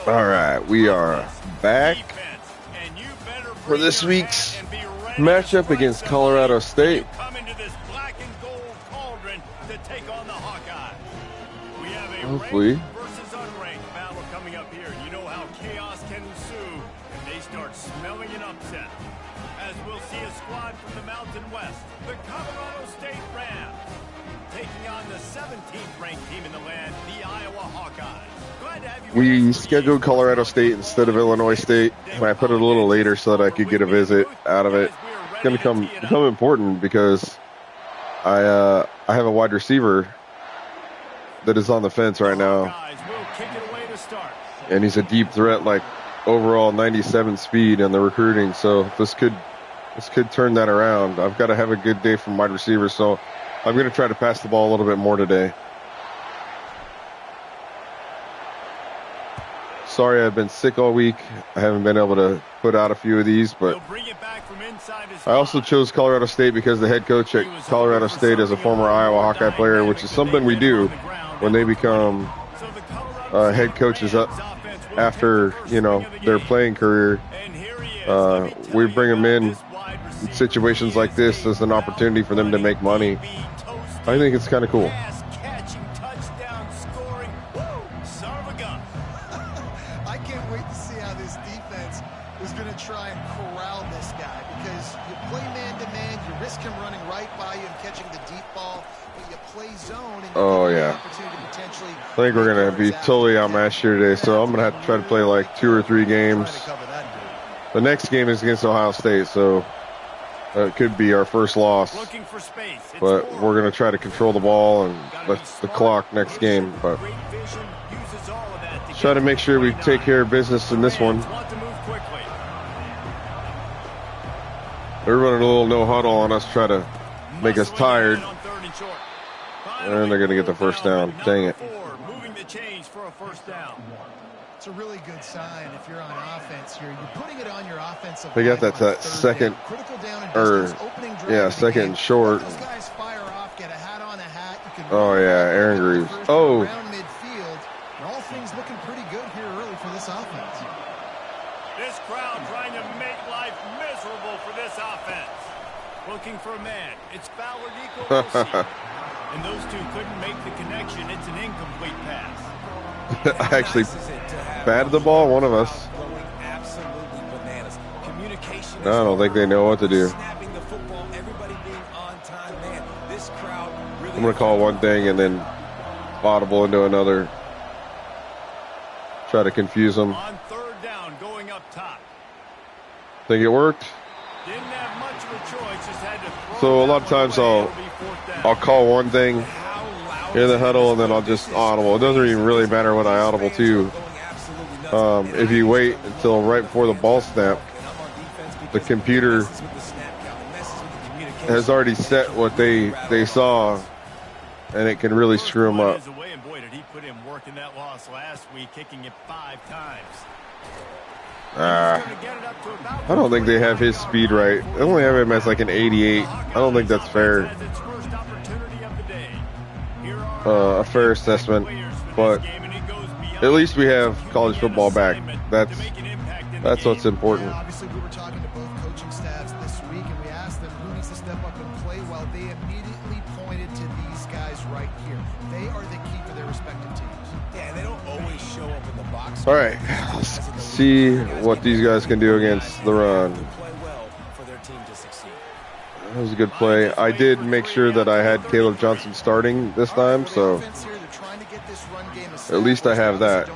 All right, we are back for this week's matchup against Colorado State. Hopefully. Coming up here. You know how chaos can ensue if they start smelling an upset. As we'll see a squad from the Mountain West, the Colorado State Rams, taking on the 17th ranked team in the land, the Iowa Hawkeyes. Glad to have you. We scheduled Colorado State instead of Illinois State. I put it a little later so that I could get a visit out of it. It's going to become important because I have a wide receiver that is on the fence right now. And he's a deep threat, like overall 97 speed in the recruiting. So this could turn that around. I've got to have a good day from wide receivers, so I'm going to try to pass the ball a little bit more today. Sorry, I've been sick all week. I haven't been able to put out a few of these, but I also chose Colorado State because the head coach at Colorado State is a former Iowa Hawkeye player, which is something we do when they become head coaches up after, their playing career. We bring them in situations like this as an opportunity for them to make money. I think it's kind of cool. I can't wait to see how this defense is going to try and corral this guy, because you play man-to-man, you risk him running right by you and catching the deep ball, but you play zone and I think we're going to be totally outmatched here today, so I'm going to have to try to play like 2 or 3 games. The next game is against Ohio State, so it could be our first loss. But we're going to try to control the ball and the clock next game. But try to make sure we take care of business in this one. They're running a little no huddle on us, try to make us tired. And they're going to get the first down. Dang it. It's a really good sign if you're on offense here. You're putting it on your offensive. They got that second, second and short. Oh yeah, Aaron Greaves. Oh. Around midfield, and all things looking pretty good here early for this offense. This crowd trying to make life miserable for this offense. Looking for a man. It's Fowler Nico. And those two couldn't make the connection. It's an incomplete pass. I actually batted the ball, one of us. I don't think they know what to do. I'm going to call one thing and then audible into another. Try to confuse them. On third down, going up top. Think it worked? Didn't have much of a choice, just had to throw. So a lot of times I'll call one thing in the huddle and then I'll just audible. It doesn't even really matter what I audible to. If you wait until right before the ball snap, the computer has already set what they saw, and it can really screw them up. I don't think they have his speed right. They only have him as like an 88. I don't think that's fair. A fair assessment, but at least we have college football back. That's what's important. Obviously, we were talking to both coaching staffs this week, and we asked them who needs to step up and play well. They immediately pointed to these guys right here. They are the key for their respective teams. Yeah, they don't always show up in the box. All right, let's see what these guys can do against the run. That was a good play. I did make sure that I had Caleb Johnson starting this time, so at least I have that.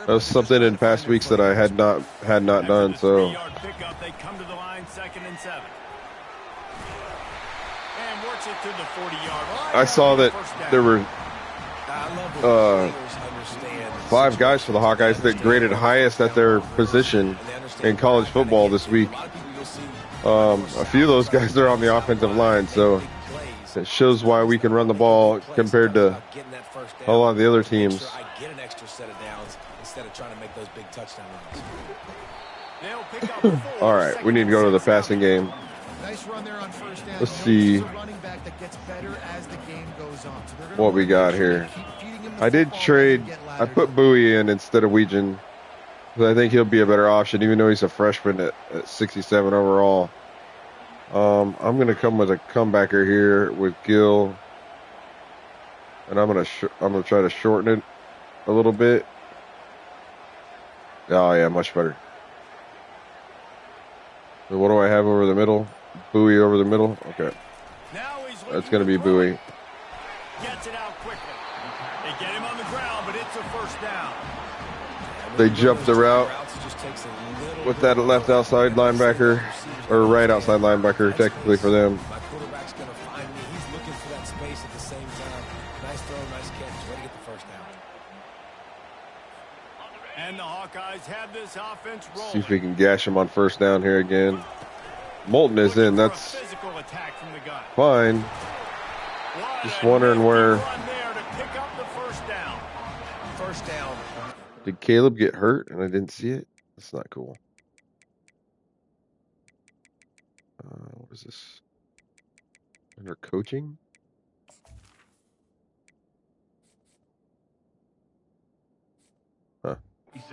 That was something in past weeks that I had not done. So I saw that there were 5 guys for the Hawkeyes that graded highest at their position in college football this week. A few of those guys are on the offensive line, so it shows why we can run the ball compared to a lot of the other teams. All right, we need to go to the passing game. Nice run there on first down. Let's see a running back that gets better as the game goes on. So what we got here. I did trade. I put Bowie in instead of Weegan. I think he'll be a better option, even though he's a freshman at 67 overall. I'm going to come with a comebacker here with Gill, and I'm going to try to shorten it a little bit. Oh yeah, much better. So what do I have over the middle? Bowie over the middle. Okay, that's going to be Bowie. Gets it out quickly. They get him on the ground, but it's a first down. They jumped the route with that left outside linebacker, or right outside linebacker, technically for them. My quarterback's going to find me. He's looking for that space at the same time. Nice throw, nice catch. He's ready to get the first down. And the Hawkeyes have this offense rolling. See if we can gash him on first down here again. Moulton is in. That's fine. Just wondering where. First down. Did Caleb get hurt and I didn't see it? That's not cool. What is this? Under coaching? Huh. These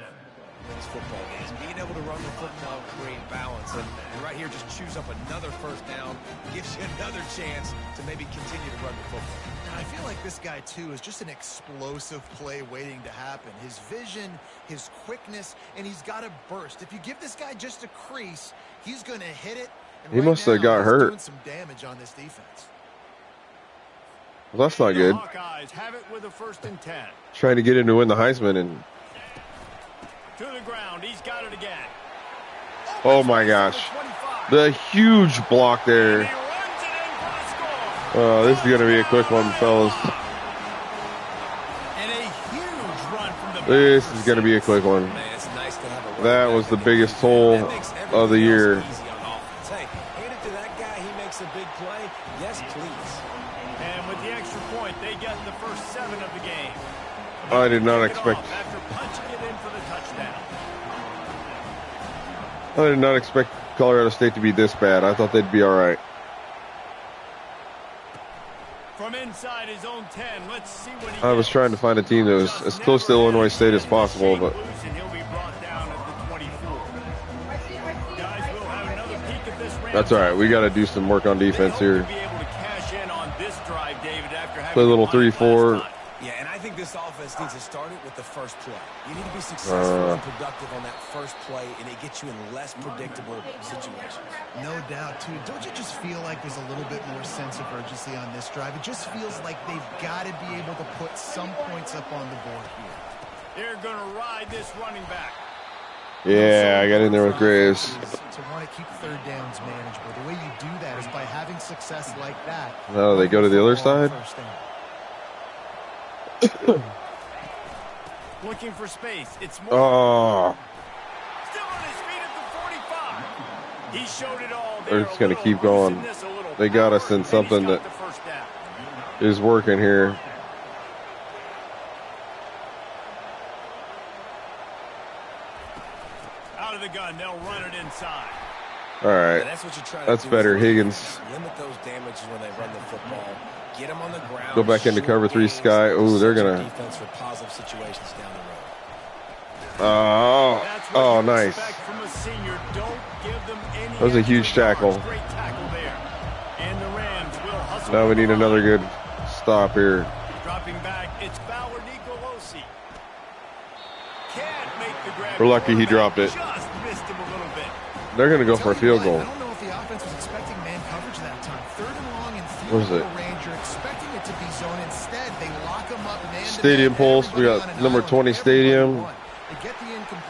football games, being able to run the football, create balance, and right here just choose up another first down, gives you another chance to maybe continue to run the football. And I feel like this guy, too, is just an explosive play waiting to happen. His vision, his quickness, and he's got a burst. If you give this guy just a crease, he's going to hit it. And he must have got hurt. Doing some damage on this defense. Well, that's not good. Hawkeyes have it with a 1st and 10. Trying to get him to win the Heisman and. To the ground, he's got it again. Oh my gosh. The huge block there. Oh, this is going to be a quick one, fellas. And a huge run from the This is going to be a quick one. Man, it's nice to have a That was the biggest hole of the year. Hey, hand it to that guy, he makes a big play. Yes, please. And with the extra point, they get the first 7 of the game. I did not expect. After punching it in for the touchdown. I did not expect Colorado State to be this bad. I thought they'd be all right. From inside his own 10, let's see what he I was trying to find a team that was as close to Illinois State as possible, but that's all right. We got to do some work on defense here. Play a little 3-4. Yeah, and I think this offense needs to start it with the first play. You need to be successful and productive on that first play, and it gets you in less predictable situations. No doubt, too. Don't you just feel like there's a little bit more sense of urgency on this drive? It just feels like they've got to be able to put some points up on the board here. They're going to ride this running back. Yeah, I got in there with Graves. To want to keep 3rd downs manageable. The way you do that is by having success like that. No, they go to the other side. Looking for space. It's more. Oh. Still on his feet at the 45. He showed it all. They're just going to keep going. They got us in something that is working here. Out of the gun, they'll run it inside. All right. That's what you're trying That's to do. better. Higgins. Limit those damages when they run the football. Get them on the ground. Go back into cover 3 Sky. Oh, they're going to. Defense for positive situations down the Oh, road. oh, nice. That was a huge tackle. Now we need another good stop here. Dropping back, it's Bauer Nicolosi. Can't make the grab. We're lucky he dropped it. Just missed him a little bit. They're going to go for a field goal. I don't know if the offense was expecting man coverage that time. 3rd and long and What is field it? goal range. You're expecting it to be zone. Instead, they lock them up. Stadium Pulse. We got number 20 Stadium.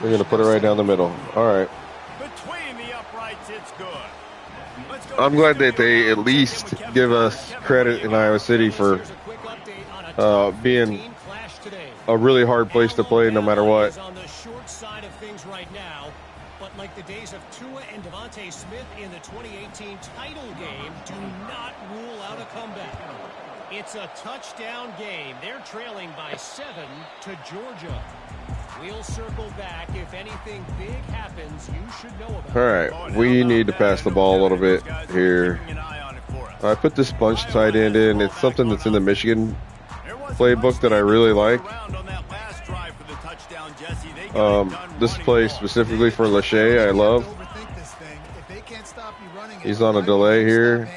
We're going to put it right down the middle. All right. Between the uprights, it's good. I'm glad that they at least give us credit in Iowa City for being a really hard place to play no matter what. On the short side of things right now, but like the days of Tua and Devontae Smith in the 2018 title game, do not rule out a comeback. It's a touchdown game. They're trailing by 7 to Georgia. We'll circle back. If anything big happens, you should know about it. All right, we need to pass the ball a little bit here. I put this bunch tight end in. It's something that's in the Michigan playbook that I really like. This play specifically for Lachey, I love. He's on a delay here.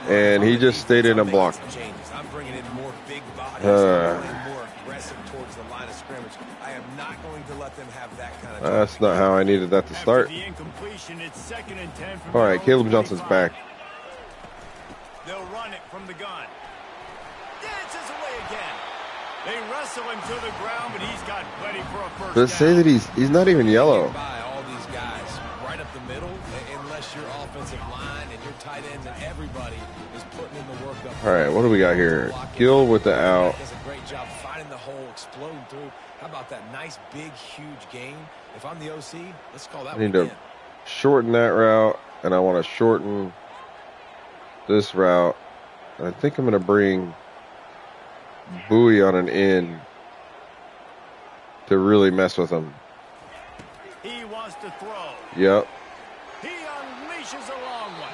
And he just stayed in a block. I'm bringing in more big bodies, more aggressive towards the line of scrimmage. I am not going to let them have that kind of. That's not how I needed that to start. All right, Caleb Johnson's back. They'll run it from the gun. Dances away again. They wrestle him to the ground, but he's got plenty for a first down. Let's say that he's not even yellow. By all these guys right up the middle, unless your offensive line and your tight end and everybody is putting in the work up. All right, what do we got here? Gill with the out. Does a great job finding the hole, exploding through. How about that nice, big, huge gain? If I'm the OC, let's call that I need one to shorten that route, and I want to shorten this route. I think I'm going to bring Bowie on an in to really mess with him. He wants to throw. Yep. He unleashes a long one.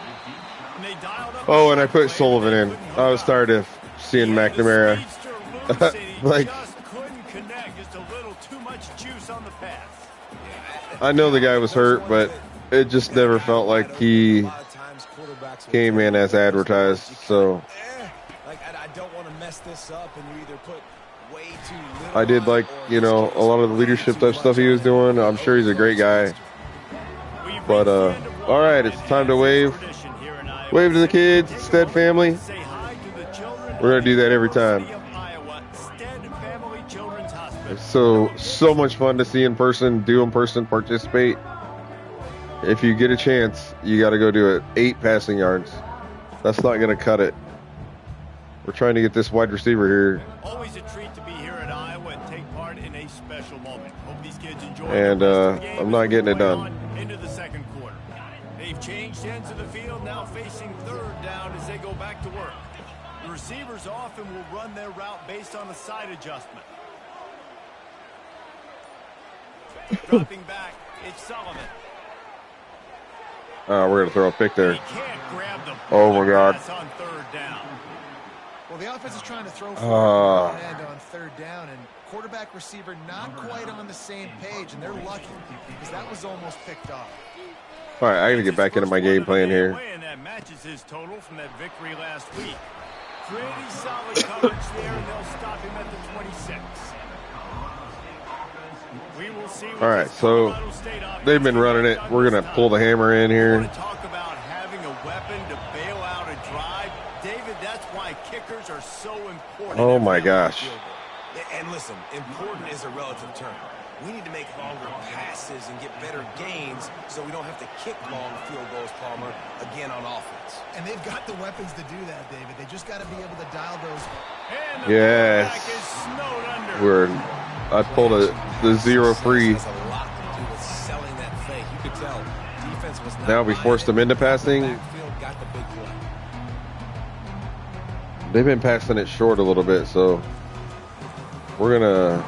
And they dialed up. Oh, and I put Sullivan in. I was tired of seeing McNamara. Like, just couldn't connect. Just a little too much juice on the pass. I know the guy was hurt, but it just never felt like he came in as advertised. So I don't want to mess this up, and you either put way too little. I did like, a lot of the leadership type stuff he was doing. I'm sure he's a great guy. But all right, it's time to wave. Wave to the kids, Stead family. We're gonna do that every time. It's so much fun to see in person, do in person, participate. If you get a chance, you got to go do it. 8 passing yards. That's not going to cut it. We're trying to get this wide receiver here. Always a treat to be here at Iowa and take part in a special moment. Hope these kids enjoy. And I'm not getting it done. Into the second quarter. They've changed ends of the field, now facing third down as they go back to work. The receivers often will run their route based on a side adjustment. Dropping back, it's Sullivan. We're going to throw a pick there. He can't grab the Oh, my God. on third down. Well, the offense is trying to throw for end on third down, and quarterback receiver not quite on the same page, and they're lucky because that was almost picked off. All right, I got to get back into my game plan here. And that matches his total from that victory last week. Pretty solid coverage there, and they'll stop him at the 26. We will see. All right, so they've been running it. We're going to pull the hammer in here. Talk about having a weapon to bail out a drive. David, that's why kickers are so important. Oh, my gosh. And listen, important is a relative term. We need to make longer passes and get better gains so we don't have to kick long field goals, Palmer, again on offense. And they've got the weapons to do that, David. They just got to be able to dial those. Yes. I pulled the 0 free. Now we forced them into passing. They've been passing it short a little bit, so we're going to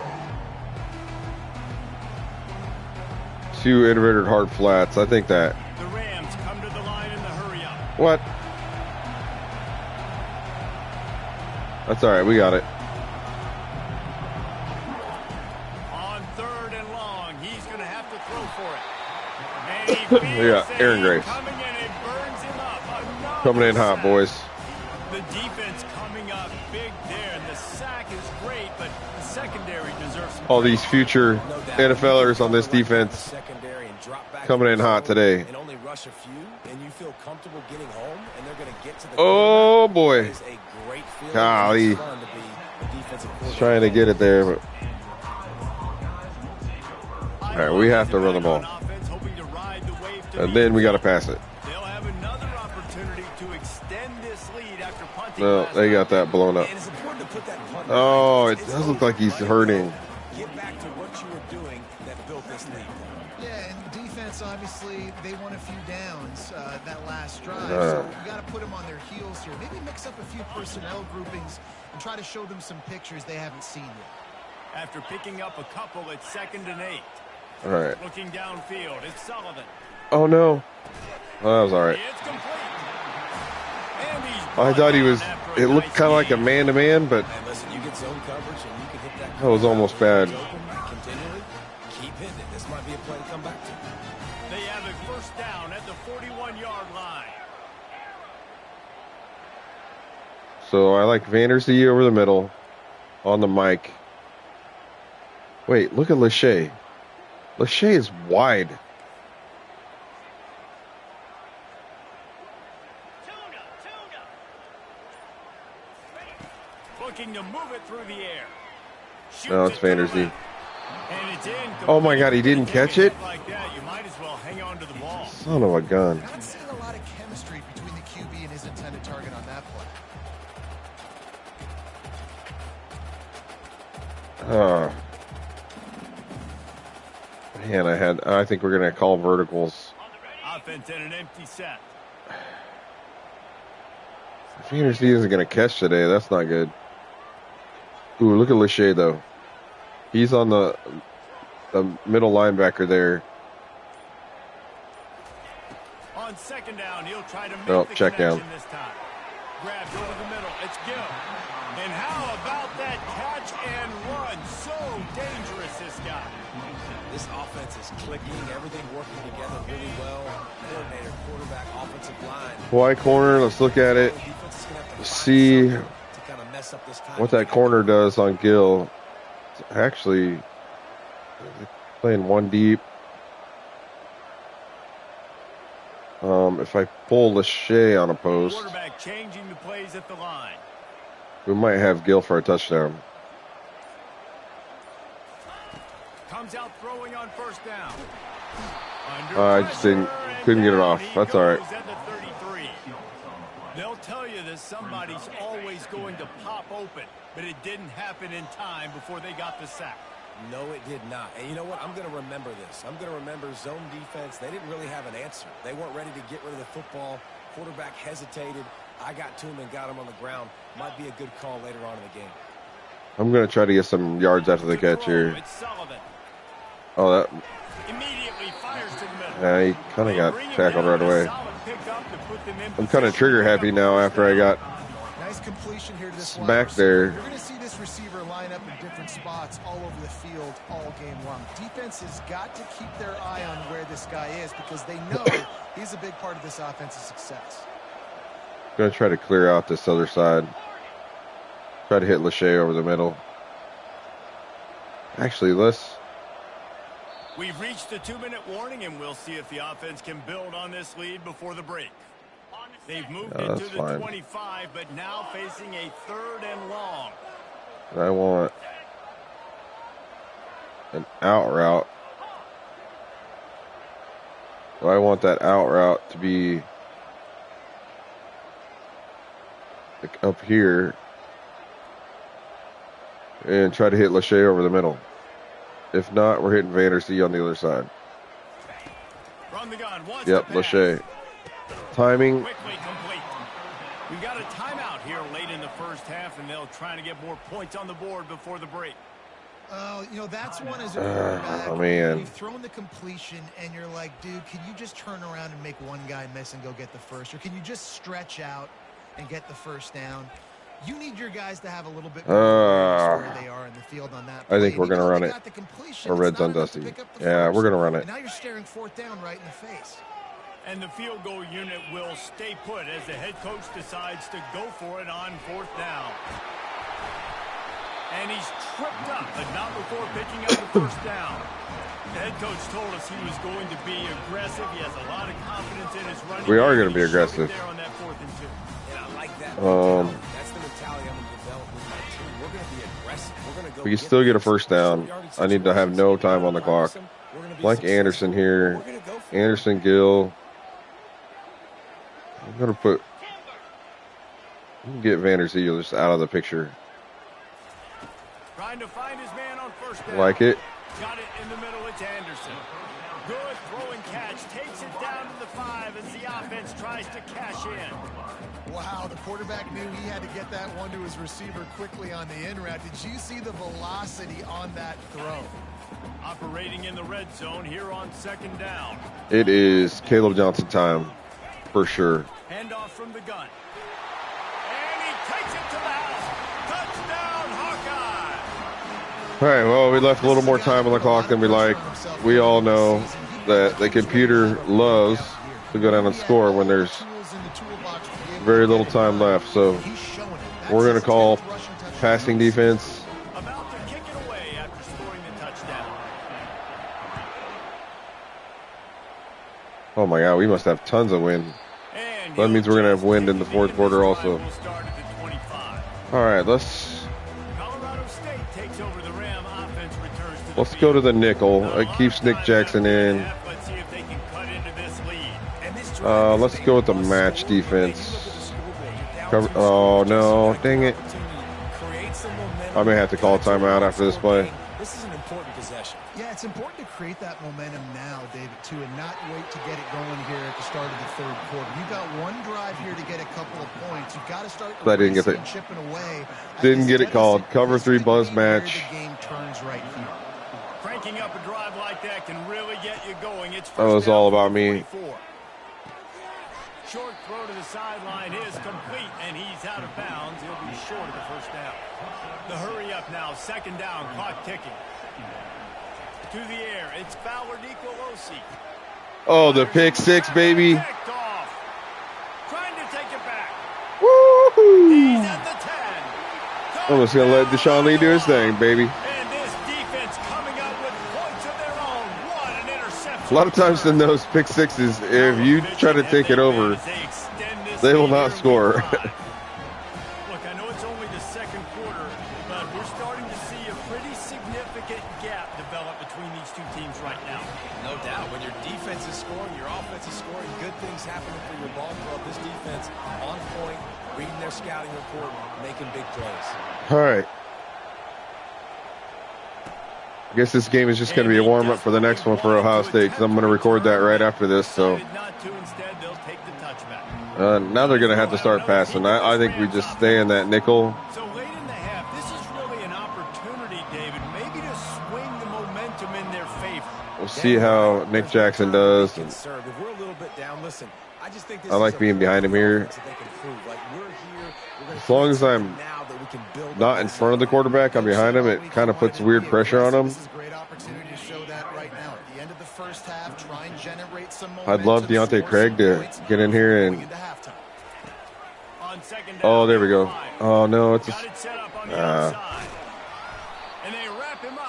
2 inverted hard flats. I think that. The Rams come to the line in the hurry up. What? That's all right. We got it. On third and long, he's going to have to throw for it. And he Yeah, Aaron Grace. coming in and burns him up. Coming in hot, boys. The defense coming up big there, and the sack is great, but the secondary deserves some All these future NFLers on this defense coming in hot today. And only rush a few, and you feel comfortable getting home, and they're going to get to the Oh, boy. Golly. He's Trying to get it there, but all right, we have to run the ball. And then we got to pass it. They'll have another opportunity to extend this lead after punting. No, they got that blown up. Oh, it does look like he's hurting. Get back to what you were doing that built this lead. Yeah, and defense, obviously, they won a few downs that last drive. So you got to put them on their heels here. Maybe mix up a few personnel groupings and try to show them some pictures they haven't seen yet. After picking up a couple at 2nd and 8. All right. Looking downfield, it's Sullivan. Oh, no. Oh, that was all right. It's complete. And he's I thought he was, after a it looked nice kind of like a gain. man-to-man, but And listen, you get zone coverage and you can hit that. that was almost bad. Continually, keep hitting it. This might be a play to come back to. They have a first down at the 41-yard line. So I like Vandersee over the middle on the mic. Wait, look at Lachey. Lachey is wide. Looking to move it through the air. No, Shoots it's it to the Vandersee. left. And it's in. Oh my God, he didn't catch it? Like that, you might as well hang on to the ball. Son of a gun. Not seeing a lot of chemistry between the QB and his intended target on that play. Man, I think we're going to call verticals. Offense in an empty set. Vandersee isn't going to catch today. That's not good. Ooh, look at Lachey, though. He's on the middle linebacker there. On 2nd down, he'll try to make Nope, the check connection down. this time. Grabbed over the middle. It's Gill. And how about that catch and run? So dangerous, this guy. This offense is clicking, everything working together really well. Coordinator, quarterback, offensive line. Y corner, let's look at it. Defense is gonna have to find See something to kind of mess up this time. what that corner does on Gill. It's actually playing one deep. If I pull Lachey on a post, Quarterback changing the plays at the line. we might have Gill for a touchdown. Comes out throwing on first down. I just couldn't get it off. That's all right. At the 33. They'll tell you that somebody's always going to pop open, but it didn't happen in time before they got the sack. No, it did not. And you know what? I'm going to remember this. I'm going to remember zone defense. They didn't really have an answer. They weren't ready to get rid of the football. Quarterback hesitated. I got to him and got him on the ground. Might be a good call later on in the game. I'm going to try to get some yards after the catch here. It's Sullivan. Oh, that. Immediately fires to the middle. Yeah, he kind of got tackled right away. I'm kind of trigger happy now after I got Nice completion here to this smacked wide there. receiver. You're going to see this receiver line up in different spots all over the field all game long. Defense has got to keep their eye on where this guy is because they know he's a big part of this offense's success. Going to try to clear out this other side. Try to hit Lachey over the middle. Actually, We've reached the 2-minute warning, and we'll see if the offense can build on this lead before the break. They've moved into the fine. 25, but now facing a 3rd and long. I want an out route. So I want that out route to be like up here and try to hit Lachey over the middle. If not, we're hitting Vandersee on the other side. Run the gun. Yep, Lachey. Timing. Quickly complete. We've got a timeout here late in the first half, and they'll try to get more points on the board before the break. You know, that's one as a quarterback. Oh, man. You've thrown the completion, and you're like, dude, can you just turn around and make one guy miss and go get the first? Or can you just stretch out and get the first down? You need your guys to have a little bit more where they are in the field on that play. I think we're going to run it. Or Red's on Dusty. Yeah, we're going to run it. And now you're staring 4th down right in the face. And the field goal unit will stay put as the head coach decides to go for it on 4th down. And he's tripped up, but not before picking up the first down. The head coach told us he was going to be aggressive. He has a lot of confidence in his running. We are going to be aggressive. There on that 4th and 2. And I like that. That's the mentality I'm going to develop with my team. We're going to be aggressive. We're going to go. We can still get a first down. I need to have no time on the clock. Like Anderson here. Anderson, Gill. I'm going to put... Get Vandersee just out of the picture. Trying to find his man on first down. Like it. Got it in the middle. It's Anderson. Good throw and catch. Takes it down to the 5 as the offense tries to cash in. Wow, the quarterback knew he had to get that one to his receiver quickly on the in route. Did you see the velocity on that throw? Operating in the red zone here on 2nd down. It is Caleb Johnson time, for sure. Handoff from the gun. And he takes it to the house. Touchdown, Hawkeye. All right, well, we left a little more time on the clock than we like. We all know that the computer loves to go down and score when there's very little time left. So we're going to call passing defense. About to kick it away after scoring the touchdown. Oh, my God, we must have tons of wind. That means we're going to have wind in the 4th quarter also. All right, let's go to the nickel. It keeps Nick Jackson in. Let's go with the match defense. Oh, no. Dang it. I may have to call a timeout after this play. This is an important possession. Yeah, it's important to create that momentum now, David, too, and not wait to get it going here at the start of the 3rd quarter. You've got one drive here to get a couple of points. You've got to start chipping away. Didn't get it called. Cover 3 buzz match. The game turns right here. Cranking up a drive like that can really get you going. It's that was all about me. Short throw to the sideline is complete, and he's out of bounds. He'll be short of the 1st down. The hurry up now, 2nd down, clock ticking. To the air, it's Fowler Nicolosi. Oh, the pick 6, baby. Trying to take it back. Woo-hoo. He's at the 10. I'm just going to let Deshaun Lee do his thing, baby. And this defense coming up with points of their own. What an interception. A lot of times in those pick 6s, if you try to take it over, they will not score. Look, I know it's only the 2nd quarter, but we're starting to see a pretty significant gap develop between these two teams right now. No doubt. When your defense is scoring, your offense is scoring, good things happening for your ball club. This defense on point, reading their scouting report, making big plays. All right. I guess this game is just going to be a warm-up for the next one for Ohio State, because I'm going to record that right after this. So now they're going to have to start passing. I think we just stay in that nickel. So late in the half, this is really an opportunity, David, maybe to swing the momentum in their favor. We'll see how Nick Jackson does. I like being behind him here. As long as I'm not in front of the quarterback, I'm behind him. It kind of puts weird pressure on him. I'd love Deontay Craig to get in here and... Oh, there we go. Oh, no, it's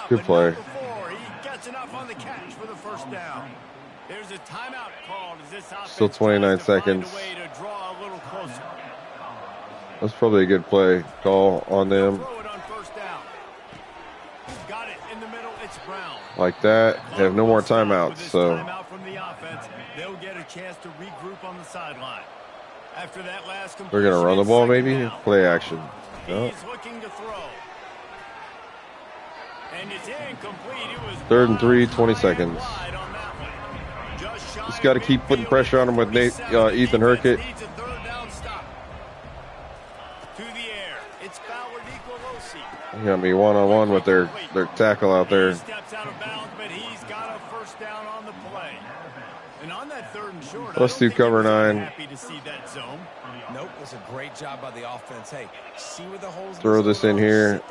good play. Still 29 seconds. That's probably a good play call on them. Like that. They have no more timeouts, so they'll get a chance to regroup on the sideline. After that last they're going to run the ball, maybe? Play action. No. He's looking to throw. And it's incomplete. It was 3rd and 3, 20 seconds. Just got to keep putting pressure on him with Ethan Hurkett. He got me one-on-one with their tackle out there. Let's do cover 9. Nope, it was a great job by the offense. Hey, see where the holes. Throw this in here.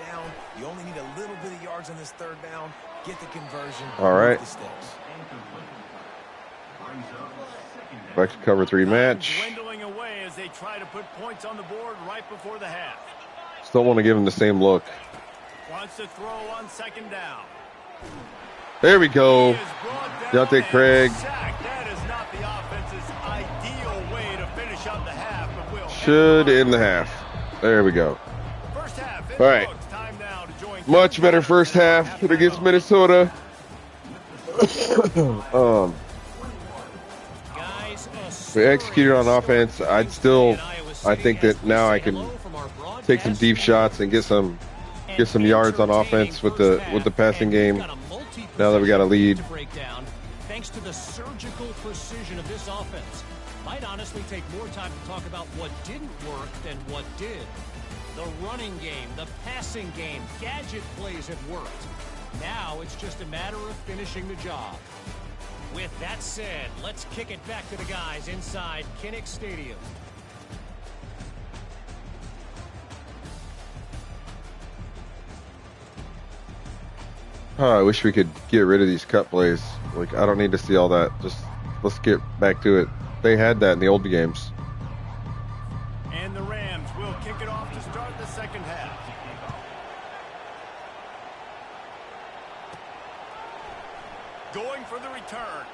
You only need a little bit of yards on this 3rd down. Get the conversion. All right. Back to cover 3 match. Dwindling away as they try to put points on the board right before the half. Still want to give him the same look. Wants to throw on 2nd down. There we go. Deontay Craig. That is not the offense's ideal way to finish up the half, but will should end the half. There we go. First half. All right. Time now to join much better first half against Minnesota. We executed on offense. I think that now I can take some deep shots and get some yards on offense with the passing game. Now that we got a lead. thanks to the surgical precision of this offense. Might honestly take more time to talk about what didn't work than what did. The running game, the passing game, gadget plays have worked. Now it's just a matter of finishing the job. With that said, let's kick it back to the guys inside Kinnick Stadium. Oh, I wish we could get rid of these cut plays. Like, I don't need to see all that. Just let's get back to it. They had that in the old games. And the Rams will kick it off to start the second half. Going for the return.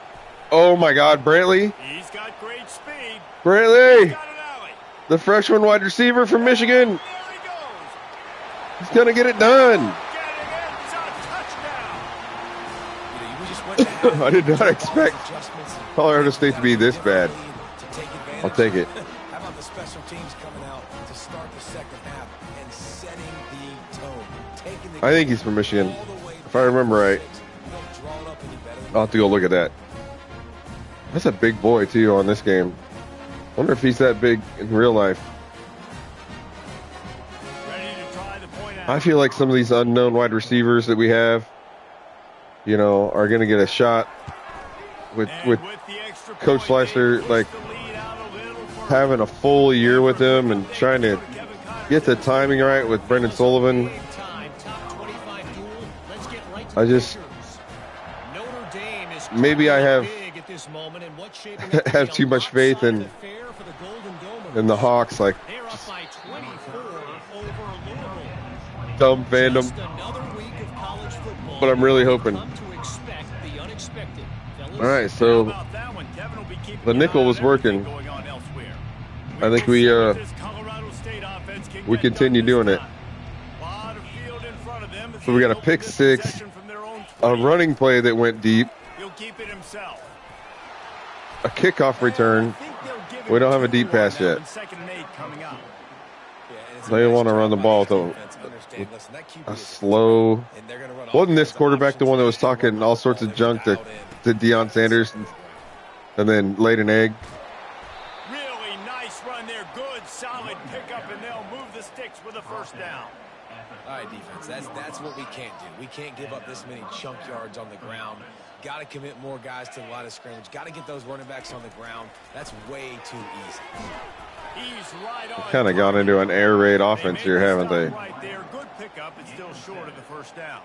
Oh my God, Brantley. He's got great speed. Brantley, He's got an alley. the freshman wide receiver from Michigan. There he goes. He's going to get it done. Getting it. It's a touchdown. I did not expect Colorado State to be this bad. I'll take it. How about the special teams coming out to start the second half and setting the tone? Taking the I think he's from Michigan, if I remember right. I'll have to go look at that. That's a big boy, too, on this game. Wonder if he's that big in real life. Ready to try the point out. I feel like some of these unknown wide receivers that we have, you know, are going to get a shot with The extra Coach point, Slicer, they like, push the lead out a little further. having a full year with him and trying to get the timing right with Brendan Sullivan. I just, maybe I have too much faith in the Hawks, like, just dumb fandom. But I'm really hoping. All right, so the nickel was working. I think we continue doing it. So we got a pick six, a running play that went deep, a kickoff return. We don't have a deep pass yet. They want to run the ball with a slow. Wasn't this quarterback the one that was talking all sorts of junk to Deion Sanders and then laid an egg? Really nice run there. Good, solid pickup, and they'll move the sticks with a first down. All right, defense, that's what we can't do. We can't give up this many chunk yards on the ground. Got to commit more guys to the line of scrimmage. Got to get those running backs on the ground. That's way too easy. He's right on. Kind of gone into an air raid offense here, haven't they? Right there. Good pickup. It's still short of the first down.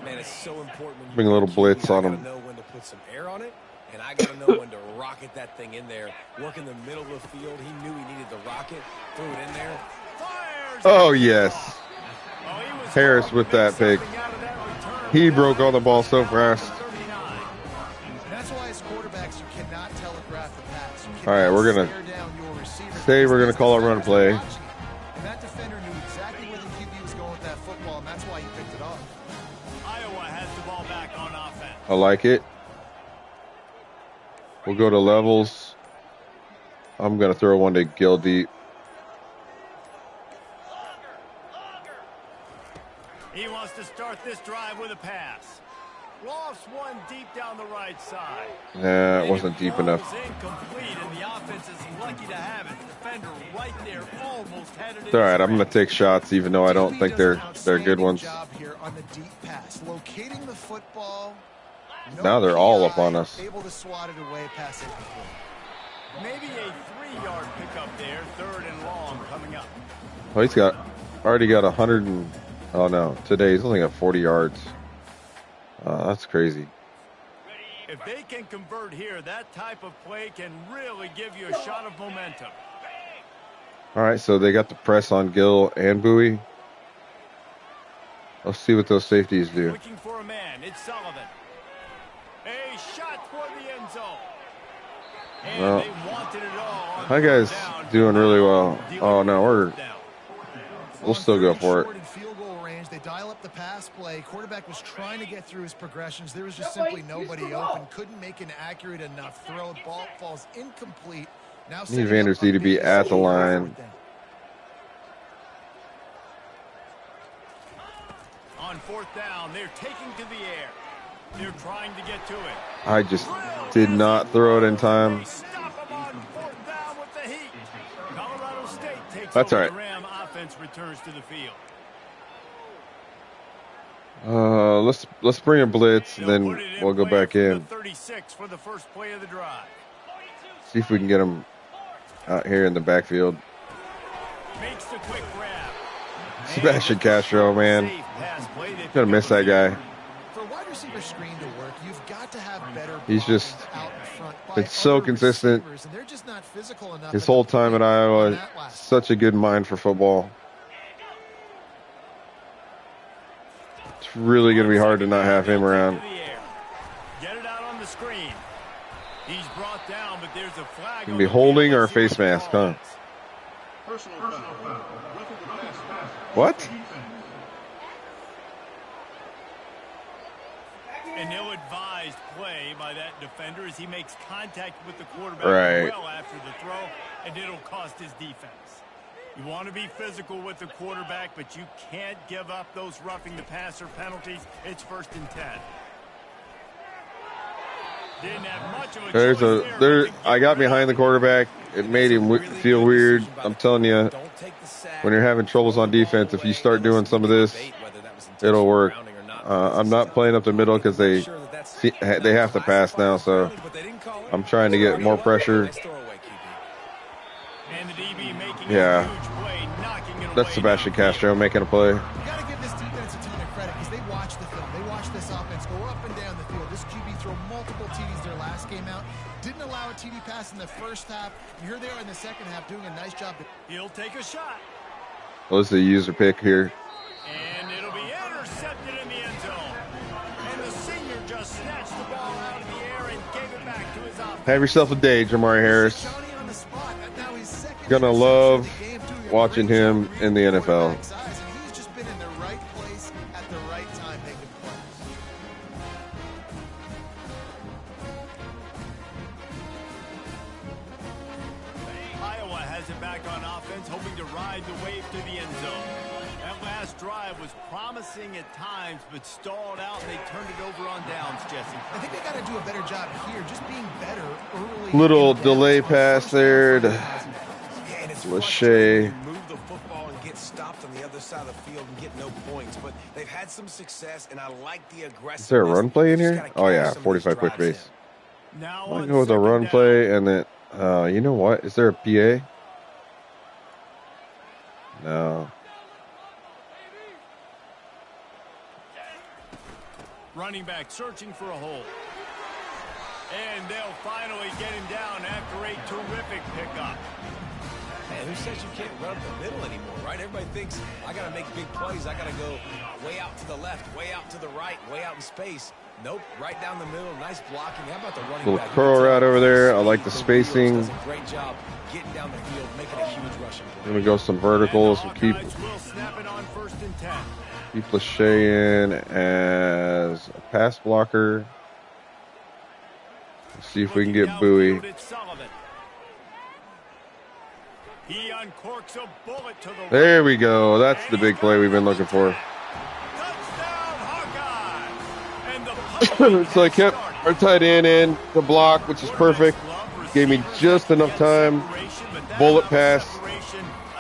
Man, it's so important when you Bring a little blitz on I him. gotta know when to put some air on it, and I got to know when to rocket that thing in there. Work in the middle of the field. He knew he needed the rocket. Threw it in there. Fires. Oh, yes. Harris with that pick. He broke on the ball so fast. That's why as quarterbacks you cannot telegraph the pass. All right, we're going to say we're going to call a run play. And that defender knew exactly where the QB was going with that football, and that's why he picked it off. Iowa has the ball back on offense. I like it. We'll go to levels. I'm going to throw one to Gill deep. He wants to start this drive with a pass. Lofts one deep down the right side. Nah, it wasn't deep enough. Incomplete, and the offense is lucky to have it. Defender right there almost had it. It's all right. I'm going to take shots, even though I don't think they're good ones. Job here on the deep pass, locating the football. Now they're all up on us. Able to swat it away, pass it. Maybe a 3-yard pickup there, 3rd and long coming up. Oh, he's already got 100 and. Oh no! Today he's only got 40 yards. That's crazy. If they can convert here, that type of play can really give you a shot of momentum. All right, so they got the press on Gill and Bowie. Let's see what those safeties do. Looking for a man, it's Sullivan. A shot toward the end zone. And Well, they wanted it all. that guy's doing really well. Oh no, we'll still go for it. They dial up the pass play. Quarterback was trying to get through his progressions. There was just simply nobody open. Couldn't make an accurate enough throw. Ball falls incomplete. Now Need Vanders need to be at the line. On 4th down, they're taking to the air. They're trying to get to it. I just did not throw it in time. Stop them on fourth down with the heat. Colorado State takes That's over. all right. The Ram offense returns to the field. Let's bring a blitz, and They'll then put it we'll go play back from in. the 36 for the first play of the drive. See if we can get him out here in the backfield. Makes the quick grab. Sebastian Castro, man. Safe pass play. They Gonna pick miss up a that guy. yard. For a wide receiver screen to work, you've got to have better He's just blocking out in front by been so other consistent receivers, and they're just not physical enough his at whole the time at plate on Iowa. that last Such a good mind for football. It's really going to be hard to not have him around. Get it out on the screen. He's brought down, but there's a flag. Going to be holding or a face mask, huh? What? An ill-advised play by that defender as he makes contact with the quarterback Right. well after the throw, and it'll cost his defense. You want to be physical with the quarterback, but you can't give up those roughing the passer penalties. It's 1st and 10. Didn't have much of a There's choice a there, there. but to I get got rid of behind the quarterback. It made him feel weird. I'm telling you, when you're having troubles on defense, if you start doing some of this, it'll work. I'm not playing up the middle because they have to pass now, so I'm trying to get more pressure. And the DB making Yeah. a huge play, knocking it That's away Sebastian downfield. Castro making a play. You got to give this defense a ton of credit because they watch the film. They watch this offense go up and down the field. This QB throw multiple TDs their last game out. Didn't allow a TD pass in the first half. Here they are in the second half doing a nice job. He'll take a shot. Well, this is a user pick here. And it'll be intercepted in the end zone. And the senior just snatched the ball out of the air and gave it back to his offense. Have yourself a day, Jamari Harris. Johnny on the spot. Now he's second Gonna interception love of the game, doing a watching great him job in the NFL. quarterback size, and he's just been in the right place at the right time making plays. Iowa has it back on offense, hoping to ride the wave to the end zone. That last drive was promising at times, but stalled out, and they turned it over on downs, Jesse. I think they got to do a better job here, just being better early. Little in the delay downs on pass first there down. to Yeah, and it's Lachey. frustrating to move the football and get stopped on the other side of the field and get no points. But they've had some success, and I like the aggressiveness. Is there a run play in Just here? gotta Oh carry yeah, some of these 45 quick drives base. Now I'm gonna on go with a second run down. play, and then you know what? Is there a PA? No. Running back searching for a hole. And they'll finally get him down after a terrific pickup. Man, who says you can't run up the middle anymore, right? Everybody thinks, I got to make big plays. I got to go way out to the left, way out to the right, way out in space. Nope, right down the middle. Nice blocking. How about the running Little back? curl route over there. I like the spacing. Does a great job getting down the field, making a huge rushing play. I'm gonna go some verticals. And the Keep Hawkeyes will snap it on 1st and 10. Lachey in as a pass blocker. Let's see if we can get Looking Bowie. downfield, it's Sullivan. He uncorks a bullet to the There we go. That's the big play we've been looking for. touchdown, Hawkeye. And the So I kept our tight end in the block, which is perfect. Gave me just enough time. Bullet pass.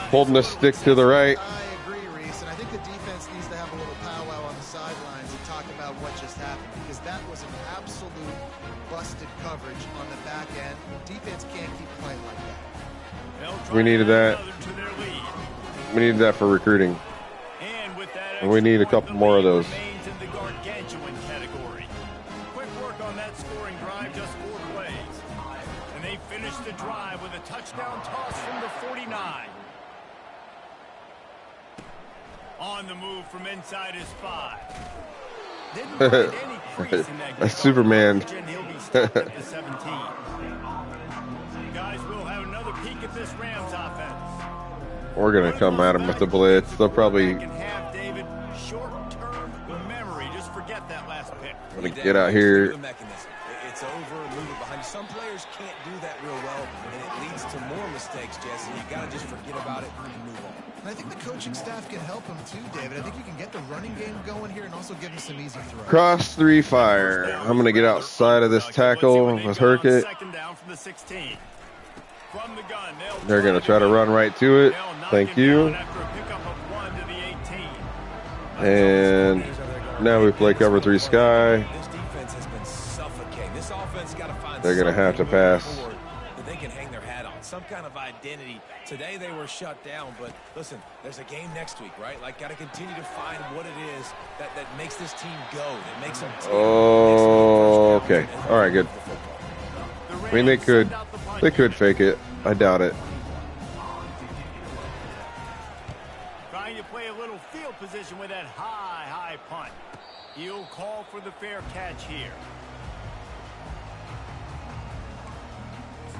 Holding the stick to the right. I agree, Reese, and I think the defense needs to have a little powwow on the sidelines and talk about what just happened, because that was an absolute busted coverage on the back end. Defense can't keep playing like that. We needed that. We needed that for recruiting. And we need a couple more of those. Remains in the gargantuan category. Quick work on that scoring drive, just 4 plays. And they finish the drive with a touchdown toss from the 49. On the move from inside his 5. Didn't find any crease in that That's kickoff Superman. coverage, and he'll be stopped at the 17. Guys, we'll have another peek at this Rams offense. We're gonna come at them with the blitz. They'll probably Back in half, David. Short-term memory. Just forget that last pick. gonna get out here. It's over, move it behind you. Some players can't do that real well, and it leads to more mistakes, Jesse. You got to just forget about it and move on. And I think the coaching staff can help him too, David. I think you can get the running game going here and also give him some easy throws. Cross 3 fire. I'm going to get outside of this tackle with Herkett. They're going to try to run right to it. Thank you. And now we play cover 3 sky. This defense has been suffocating. This offense got to find They're going to have to pass. that they can hang their hat on. Some kind of identity. Today they were shut down, but listen, there's a game next week, right? Like, got to continue to find what it is that makes this team go, that makes them team. Oh, okay. All right, good. I mean, they could fake it. I doubt it. Trying to play a little field position with that high punt. He'll call for the fair catch here.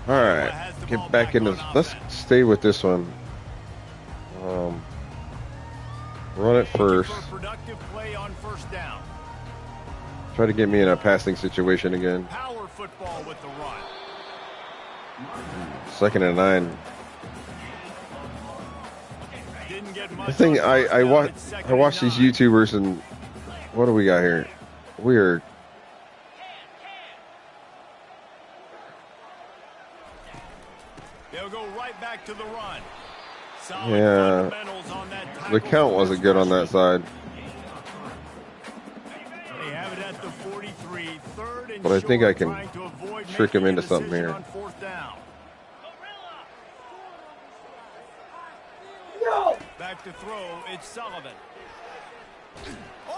All right, get back into. Let's stay with this one. Run it first. Productive play on first down. Try to get me in a passing situation again. Power football with the run. 2nd and 9. Didn't get much. The thing I watch these YouTubers, and what do we got here? We're They'll go right back to the run. Solid fundamentals on that tackle. the count wasn't good on that side, They have it at the 43, third and but I think I short, can trying to avoid trick him making a into something decision here. on fourth down. Back to throw, it's Sullivan.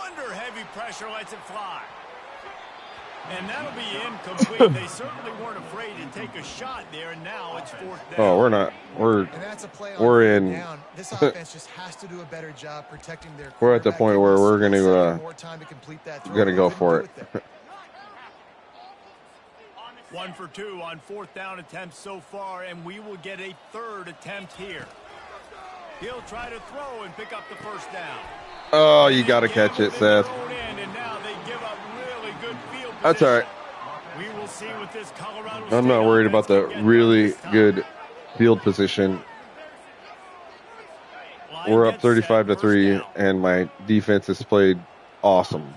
Under heavy pressure, lets it fly. And that'll be incomplete. They certainly weren't afraid to take a shot there, and now it's fourth down. Oh, we're not. And that's a play on We're third in. down. This offense just has to do a better job protecting their We're at the quarterback. point where we're going More time to complete that throw. to go Couldn't for do it. there. 1 for 2 on fourth down attempts so far, and we will get a third attempt here. He'll try to throw and pick up the first down. Oh, you got to catch it, Seth. And now they give up really good field That's all right. We will see what this Colorado I'm not State worried about the offense can get really done this time. good field position. Line We're up gets 35 to set, 3, first down. and my defense has played awesome.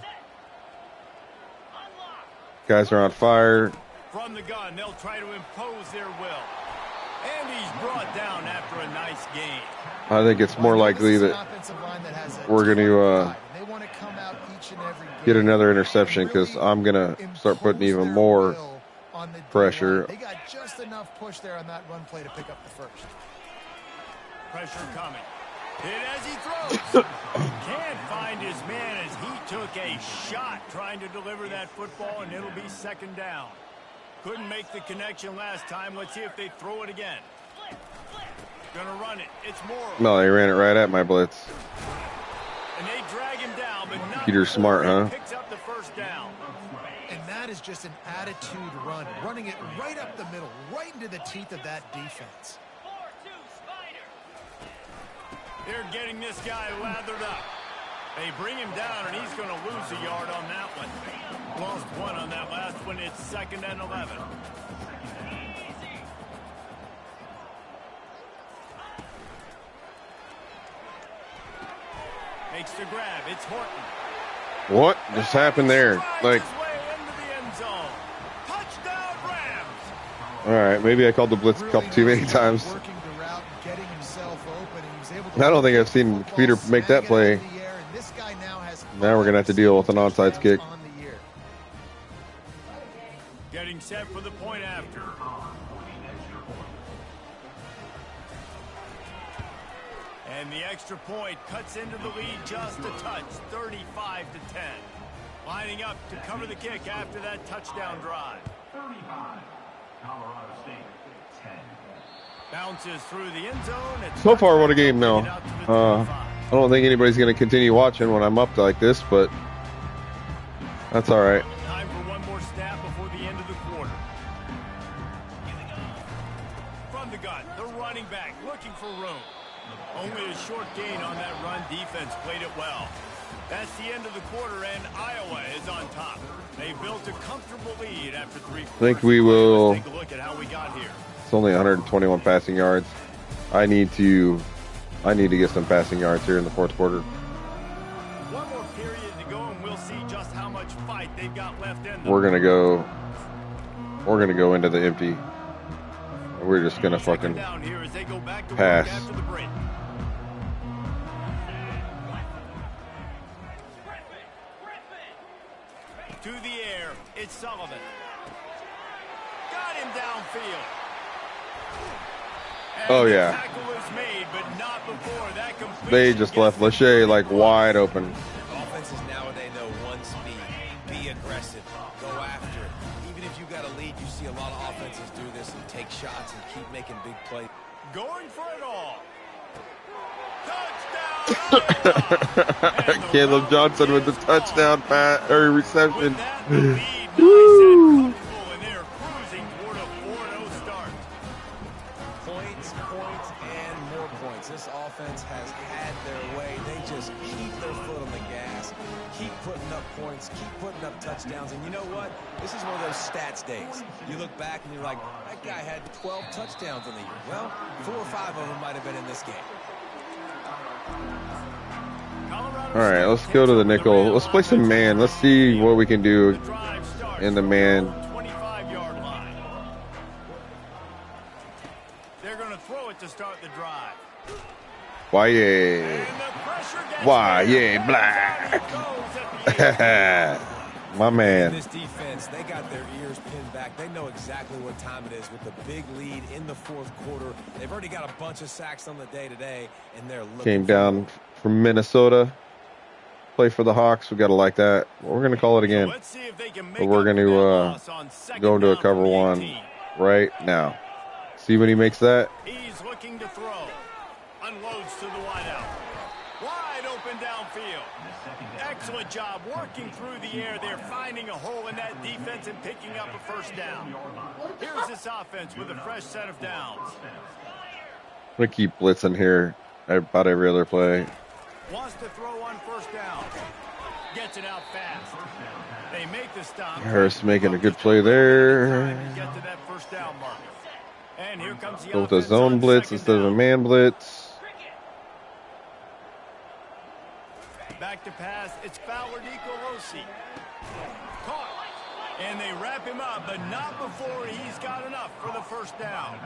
Guys are on fire. From the gun, they'll try to impose their will. And he's brought down after a nice game. I think it's more likely that we're going to get another interception, because I'm going to start putting even more pressure. They got just enough push there on that run play to pick up the first. Pressure coming. Hit as he throws. Can't find his man as he took a shot trying to deliver that football, and it'll be second down. Couldn't make the connection last time. Let's see if they throw it again. Gonna run it. It's Morrow. No, they ran it right at my blitz. And they drag him down, but not Peter's smart, huh? Picks up the first down. And that is just an attitude run, running it right up the middle, right into the teeth of that defense. They're getting this guy lathered up. They bring him down, and he's going to lose a yard on that one. Lost one on that last one. It's 2nd and 11. Makes the grab. It's Horton. What just happened there? Like, Touchdown, Rams. all right, maybe I called the blitz a couple too many times. I don't think I've seen Peter make that play. Now we're going to have to deal with an onside kick. Getting set for the point after. And the extra point cuts into the lead just a touch, 35 to 10. Lining up to cover the kick after that touchdown drive. 35, Colorado State, 10. Bounces through the end zone. So far, what a game now. I don't think anybody's going to continue watching when I'm up like this, but that's all right. Time for one more snap before the end of the quarter. From the gun, the running back looking for room. Only a short gain on that run. Defense played it well. That's the end of the quarter, and Iowa is on top. They built a comfortable lead after 3 quarters. I think we will. Let's take a look at how we got here. It's only 121 passing yards. I need to I need to get some passing yards here in the fourth quarter. One more period to go, and we'll see just how much fight they've got left in them. We're gonna go into the empty. We're just gonna fucking Down here as they go back to pass. work after the break. To the air, it's Sullivan. Got him downfield. And Oh, the yeah. tackle was made, but not before that completion They just left gets Lachey like wide open. Offenses nowadays know one speed. Be aggressive. Go after it. Even if you got a lead, you see a lot of offenses do this and take shots and keep making big plays. going for it all. Touchdown! Caleb Johnson with the touchdown pass or reception. With that, the lead nice and comfortable, and they're cruising toward a 4-0 start. Points, and more points. This offense has had their way. They just keep their foot on the gas, keep putting up points, keep putting up touchdowns. And you know what? This is one of those stats days. You look back and you're like, that guy had 12 touchdowns in the year. Well, 4 or 5 of them might have been in this game. All right, let's go to the nickel. Let's play some man. Let's see what we can do in the man. 25-yard line. They're going to throw it to start the drive. Why yeah, black. My man. This defense, they got their ears pinned back. They know exactly what time it is with the big lead in the fourth quarter. They've already got a bunch of sacks on the day today, and they're looking. Came down from Minnesota. Play for the Hawks. We got to like that. We're going to call it again. Let's see if they can make But we're going to go into a cover one right now. See when he makes that. He's looking to throw. Unloads to the wideout. Wide open downfield. Excellent job working through the air. They're finding a hole in that defense and picking up a first down. Here's this offense with a fresh set of downs. I'm going to keep blitzing here about every other play. Wants to throw on first down. Gets it out fast. They make the stop. Harris making a good play there. Get to that first down marker. And here comes the Go with a zone blitz instead of a man blitz. Back to pass. It's Fowler Nicolosi. Caught. And they wrap him up, but not before he's got enough for the first down.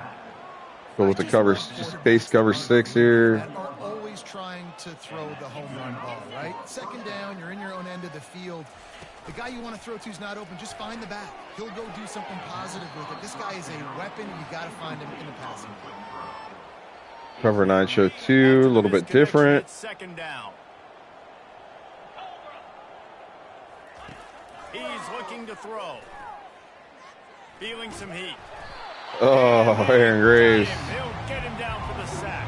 Go with the cover, just base cover 6 here. Are always trying to throw the home run ball, right? Second down, you're in your own end of the field. The guy you want to throw to is not open. Just find the back. He'll go do something positive with it. This guy is a weapon. You got to find him in the passing game. Cover 9 show 2, a little bit different. Second down. He's looking to throw. Feeling some heat. Oh, Aaron Graves. He'll get him down for the sack.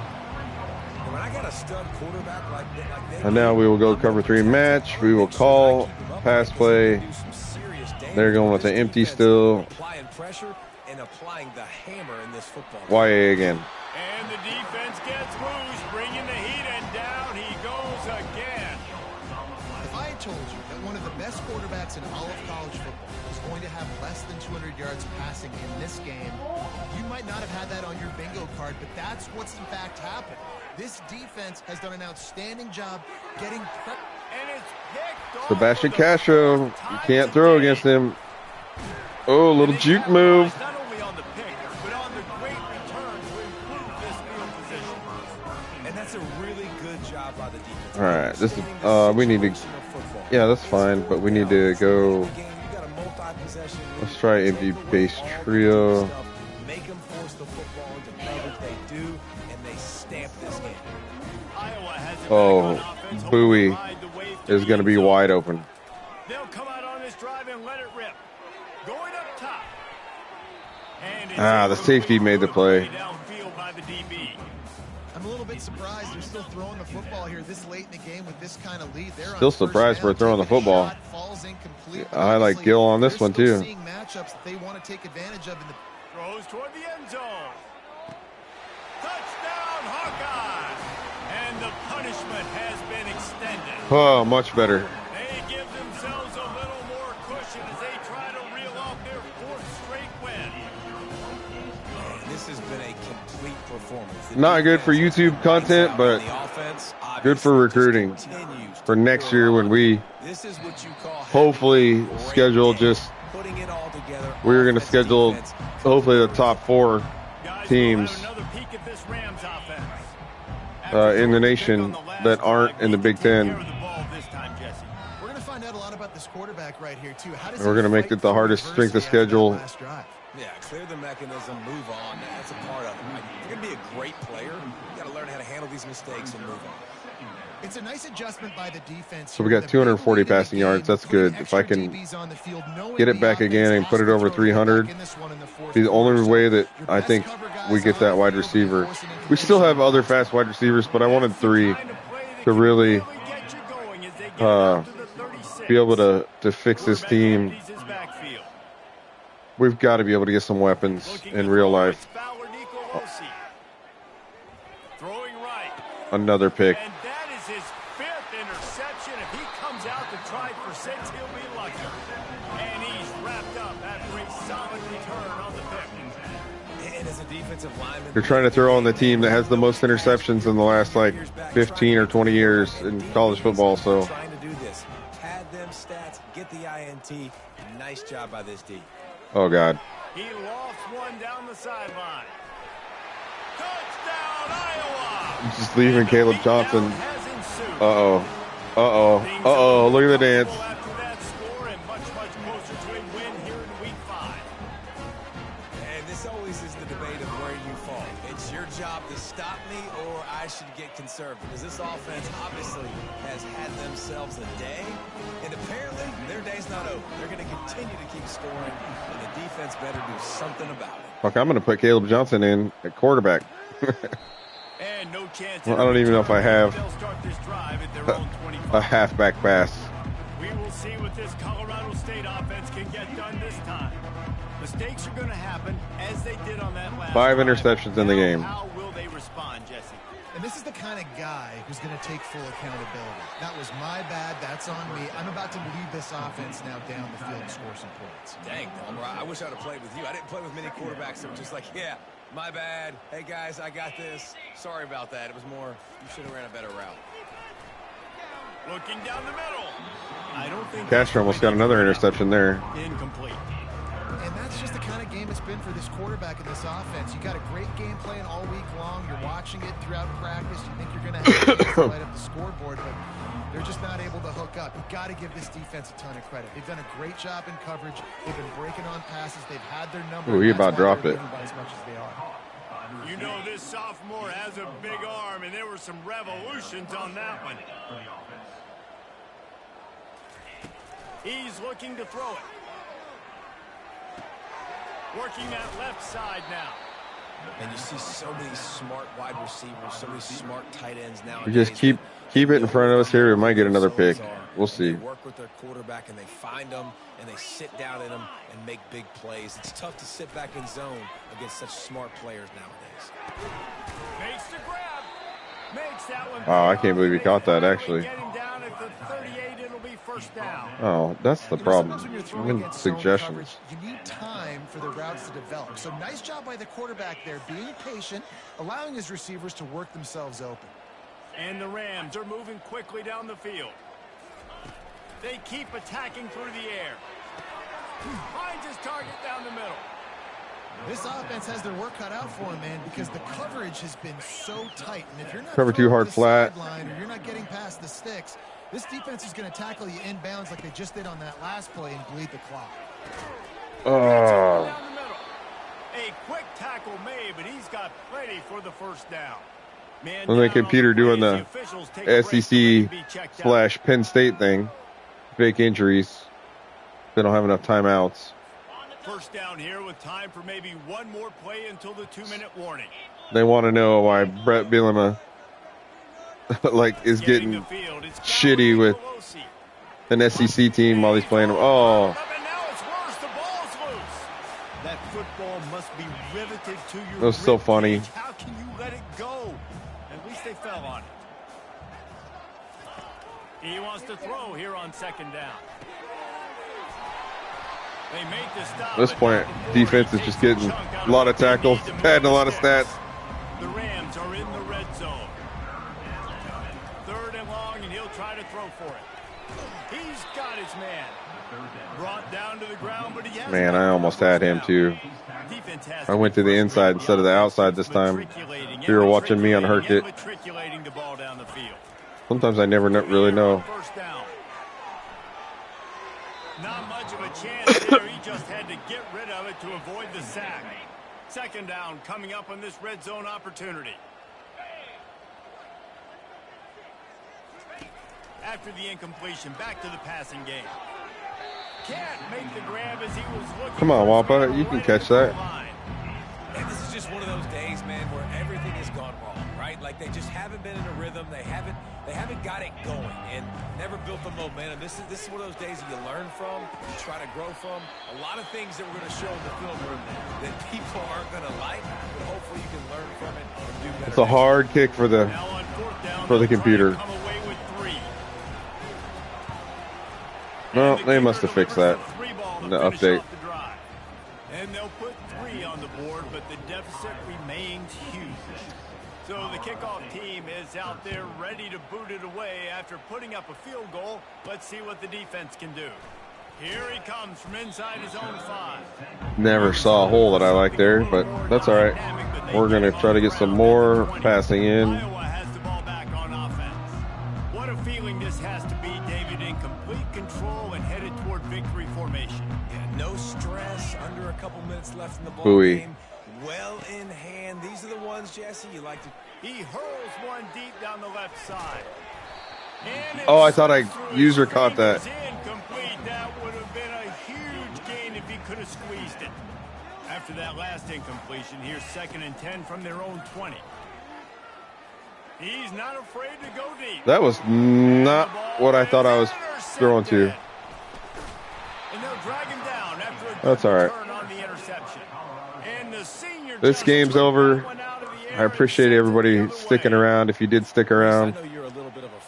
When I got a stud quarterback like that, And now we will go cover 3 match. We will call pass play. They're going with the empty still. Applying pressure and applying the hammer in this football. YA again. And the defense gets loose, bringing the heat, and down he goes again. If I had told you that one of the best quarterbacks in all of college football was going to have less than 200 yards passing in this game, you might not have had that on your bingo card, but that's what's in fact happened. This defense has done an outstanding job getting prep. And it's picked off Sebastian for the Castro. fourth You time can't throw today. against him. Oh, a little And they juke move. capitalized not only on the pick, but on the great return to improve this field position. And that's a really good job by the defense. All right, this is we need to. Yeah, that's fine, but we need to go. Let's try empty base trio. Make them force the football into coverage. They do, and they stamp this game. Iowa has it Oh, back on offense, hoping Bowie to ride the wave to is the going to end be zone. wide open. They'll come out on this drive and let it rip. Going up top. And it's Ah, the able to safety be made the put play. away downfield by the DB. I'm a little bit surprised they're still throwing the football here this late in the game with this kind of lead. They're Still on first surprised down, for throwing the taking a football. shot, falls incomplete. I like Obviously, Gill on this they're one, still too. seeing matchups that they want to take advantage of in the Throws toward the end zone. Touchdown, Hawkeye! And the punishment has been extended. Oh, much better. They give themselves a little more cushion as they try to reel off their 4th straight win. This has been a complete performance. The Not good for YouTube content, but good for recruiting for next year when we hopefully schedule just. We're going to schedule hopefully the top 4 teams in the nation that aren't in the Big Ten. We're going to find out a lot about this quarterback right here too. How does we're going to make it the hardest strength of schedule. Yeah, clear the mechanism, move on. That's a part of it. Right? If you're going to be a great player, you got to learn how to handle these mistakes and move on. It's a nice adjustment by the defense. So we got 240 passing yards. That's good. If I can get it back again and put it over 300, be the only way that I think we get that wide receiver. We still have other fast wide receivers, but I wanted 3 to really be able to fix this team. We've got to be able to get some weapons in real life. Another pick. And that is his 5th interception. If he comes out to try for 6, he'll be lucky. And he's wrapped up after a solid return on the pick. And as a defensive lineman, you're trying to throw on the team that has the most interceptions in the last 15 or 20 years in college football. So trying to do this, pad them stats, get the INT. Nice job by this D. Oh God. He lofts one down the sideline. Touchdown, Iowa! Just leaving Caleb Johnson. Uh-oh. Uh-oh. Uh-oh. Look at the dance. After that score and much closer to a win here in week 5. And this always is the debate of where you fall. It's your job to stop me or I should get conserved. Because this offense obviously has had themselves a day. And apparently their day's not over. They're going to continue to keep scoring. And the defense better do something about it. Fuck, I'm going to put Caleb Johnson in at quarterback. And no chance. Well, I don't even know if I have a halfback pass. We will see what this Colorado State offense can get done this time. Mistakes are going to happen as they did on that last 5 drive. interceptions in the game. How will they respond, Jesse? And this is the kind of guy who's going to take full accountability. That was my bad. That's on me. I'm about to lead this offense now down the field and score some points. Dang, Palmer, I wish I'd have played with you. I didn't play with many quarterbacks that were just like, yeah, my bad. Hey, guys, I got this. Sorry about that. It was more, you should have ran a better route. Looking down the middle. I don't think Castro almost got another interception there. Incomplete. And that's just the kind of game it's been for this quarterback in this offense. You got a great game plan all week long. You're watching it throughout practice. You think you're going to have to light up the scoreboard, but they're just not able to hook up. You've got to give this defense a ton of credit. They've done a great job in coverage. They've been breaking on passes. They've had their number. Ooh, he about dropped it. As much as they are. You know this sophomore has a big arm, and there were some revolutions on that one. He's looking to throw it. Working that left side now. And you see so many smart wide receivers, so many smart tight ends now. We just keep it in front of us here. We might get another pick. We'll see. They work with their quarterback, and they find them, and they sit down in them and make big plays. It's tough to sit back in zone against such smart players nowadays. Makes the grab. Makes that one. Oh, I can't believe he caught that, actually. Getting down at the 38, it'll be first down. Oh, that's the problem. Even suggestions. You need time for the routes to develop. So nice job by the quarterback there, being patient, allowing his receivers to work themselves open. And the Rams are moving quickly down the field. They keep attacking through the air. Finds his target down the middle. This offense has their work cut out for him, man, because the coverage has been so tight. And if you're not cover too hard flat, or you're not getting past the sticks, this defense is going to tackle you inbounds like they just did on that last play and bleed the clock. Oh. Down the middle. A quick tackle made, but he's got plenty for the first down. I'm making Peter doing the SEC / Penn State thing. Fake injuries. They don't have enough timeouts. First down here with time for maybe one more play until the 2-minute warning. They want to know why Brett Bielema is getting shitty with an SEC team while he's playing. Oh. That football must be riveted to your that was so funny. How can you let it go? At least they fell on it. He wants to throw here on second down. They make the stop. At this point, defense is just getting a lot of tackles, padding a lot of stats. The Rams are in the red zone. 3rd and long, and he'll try to throw for it. He's got his man. Brought down to the ground, but he has Man, I almost had him too. I went to the inside instead of the outside this time. If you were watching me unherk it. Sometimes I never really know. Not much of a chance there. He just had to get rid of it to avoid the sack. 2nd down coming up on this red zone opportunity. After the incompletion, back to the passing game. Can't make the grab as he was looking. Come on, Wampa, you can catch that. And this is just one of those days, man, where everything has gone wrong, right? Like they just haven't been in a rhythm. They haven't got it going and never built the momentum. This is one of those days that you learn from, you try to grow from. A lot of things that we're going to show in the film room that people aren't going to like, but hopefully you can learn from it and do better. It's a hard kick for the computer. No, they must have fixed that in the update. And they'll put 3 on the board, but the deficit remains huge. So the kickoff team is out there ready to boot it away after putting up a field goal. Let's see what the defense can do. Here he comes from inside his own 5. Never saw a hole that I like there, but that's all right. We're going to try to get some more passing in. Iowa has the ball back on offense. What a feeling this has to be, David, in complete control and headed toward victory formation. Yeah, no stress, under a couple minutes left in the ball Booey. game. Well in hand. These are the ones, Jesse, you like to... He hurls one deep down the left side. And Oh, I thought user caught that. Incomplete. That would have been a huge gain if he could have squeezed it. After that last incompletion, here's 2nd and 10 from their own 20. He's not afraid to go deep. That was not what I thought I was throwing to. And they'll drag him down after a That's all right. turn on the interception. And the senior This game's over. I appreciate everybody sticking around. If you did stick around,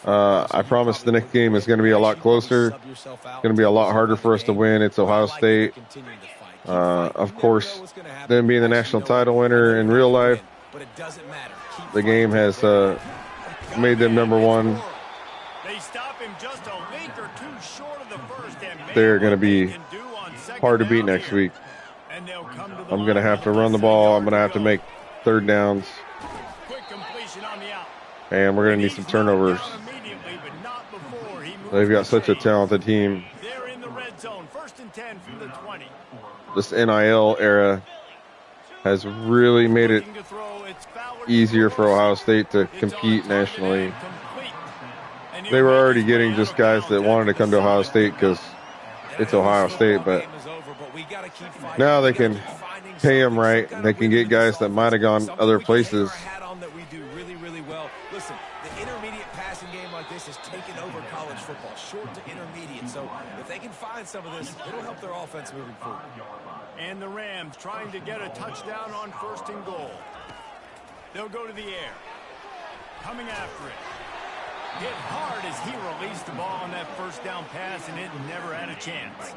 I promise the next game is going to be a lot closer. It's going to be a lot harder for us to win. It's Ohio State. Of course, them being the national title winner in real life, the game has made them number 1. They stop him just a link or 2 short of the first, and They're going to be hard to beat next week. I'm going to have to run the ball. I'm going to have to make 3rd downs. Quick completion on the out. And we're going to need some turnovers. They've got such a talented team. They're in the red zone. 1st and 10 from the 20. This NIL era has really made it easier for Ohio State to compete nationally. They were already getting just guys that wanted to come to Ohio State because it's Ohio State, but now they can pay them right. They can get guys that might have gone other places. Listen, the intermediate passing game like this has taken over college football, short to intermediate. So if they can find some of this, it'll help their offense moving forward. And the Rams trying to get a touchdown on 1st and goal. They'll go to the air. Coming after it. Hit hard as he released the ball on that 1st down pass, and it never had a chance.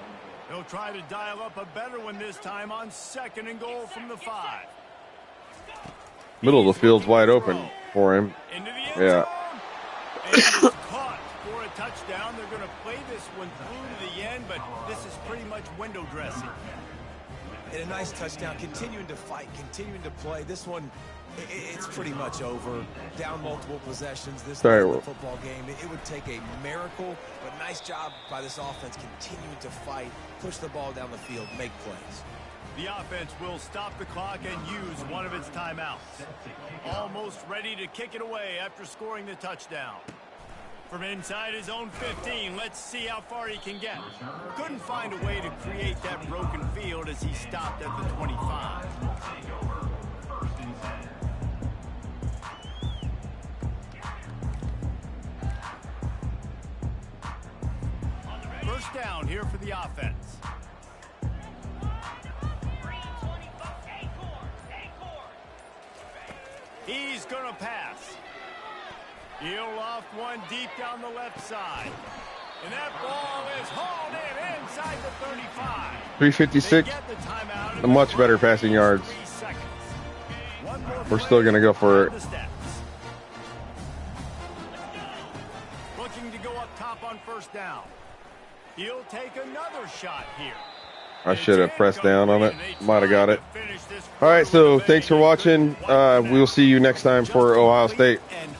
They'll try to dial up a better one this time on 2nd and goal from the 5. Middle of the field's wide open for him. Into the end Yeah. zone. And it's caught for a touchdown. They're going to play this one through to the end, but this is pretty much window dressing. And a nice touchdown, continuing to fight, continuing to play. This one, it's pretty much over. Down multiple possessions. This football game, it would take a miracle, but nice job by this offense continuing to fight, push the ball down the field, make plays. The offense will stop the clock and use one of its timeouts. Almost ready to kick it away after scoring the touchdown. From inside his own 15, let's see how far he can get. Couldn't find a way to create that broken field as he stopped at the 25. First down here for the offense. He's going to pass. He'll loft one deep down the left side. And that ball is hauled in inside the 35. 356, a much better passing yards. We're still going to go for first down. He'll take another shot here. I should have pressed down on it. Might have got it. All right, so thanks for watching. We'll see you next time for Ohio State. And